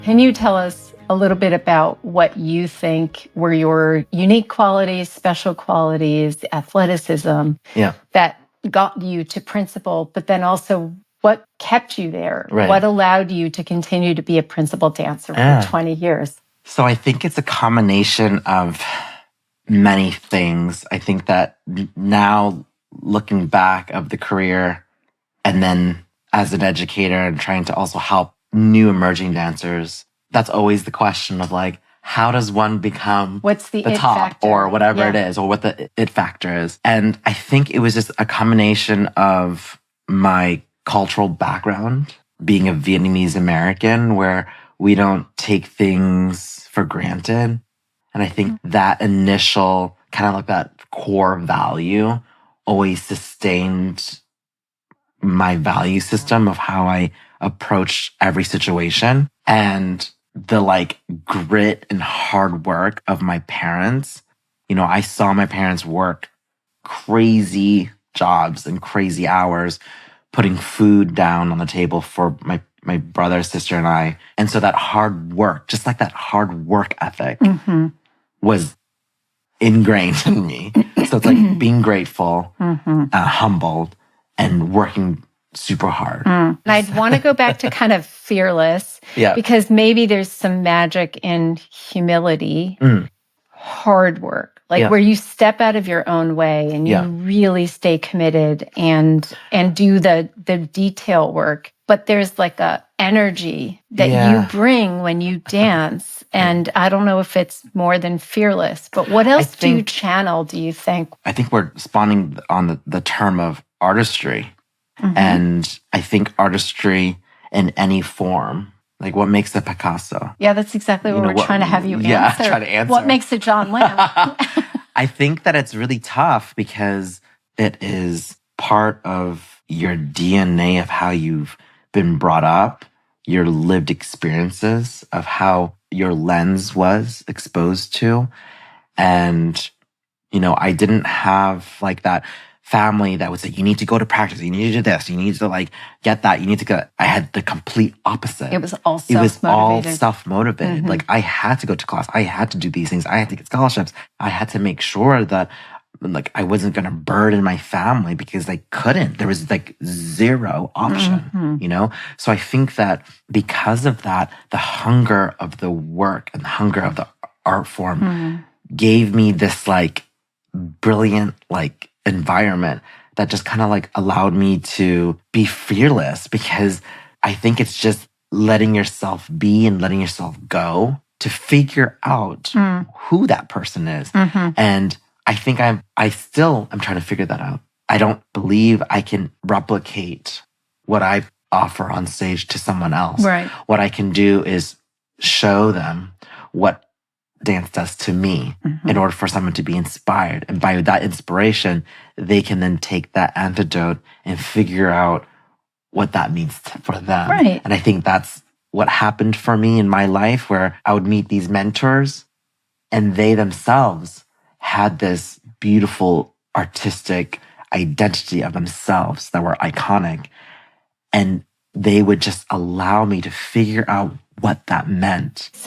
Can you tell us a little bit about what you think were your unique qualities, special qualities, athleticism Yeah, that got you to principal, but then also what kept you there? right. What allowed you to continue to be a principal dancer for Yeah. 20 years? So I think it's a combination of many things. I think that now looking back of the career and then as an educator and trying to also help new emerging dancers, that's always the question of like, how does one become What's the it top factor? or whatever it Yeah. is or what the it factor is? And I think it was just a combination of my cultural background, being a Vietnamese American, where we don't take things for granted. And I think that initial kind of like that core value always sustained my value system of how I approach every situation. And the like grit and hard work of my parents. You know, I saw my parents work crazy jobs and crazy hours, putting food down on the table for my brother, sister, and I. And so that hard work, just like that hard work ethic, was ingrained in me. So it's like being grateful, humbled, and working super hard. And I'd want to go back to kind of fearless Yeah. because maybe there's some magic in humility, hard work, like Yeah. where you step out of your own way and you Yeah. really stay committed and do the detail work. But there's like a energy that Yeah. you bring when you dance. And I don't know if it's more than fearless, but what else do you think- channel, do you think? I think we're spawning on the term of artistry. And I think artistry in any form, like what makes a Picasso? Yeah, that's exactly what we're trying to have you answer. try to answer. What makes a John Lamb? I think that it's really tough because it is part of your DNA of how you've been brought up, your lived experiences of how your lens was exposed to. And, you know, I didn't have like that family that would say, you need to go to practice, you need to do this, you need to like get that, you need to go. I had the complete opposite. It was all It was all self-motivated. self-motivated. Like I had to go to class. I had to do these things. I had to get scholarships. I had to make sure that like I wasn't going to burden my family because I couldn't. There was like zero option, you know? So I think that because of that, the hunger of the work and the hunger of the art form gave me this like brilliant like environment that just kind of like allowed me to be fearless because I think it's just letting yourself be and letting yourself go to figure out who that person is. And I think I still am trying to figure that out. I don't believe I can replicate what I offer on stage to someone else. Right. What I can do is show them what dance does to me in order for someone to be inspired. And by that inspiration, they can then take that antidote and figure out what that means for them. Right. And I think that's what happened for me in my life, where I would meet these mentors and they themselves had this beautiful artistic identity of themselves that were iconic. And they would just allow me to figure out what that meant.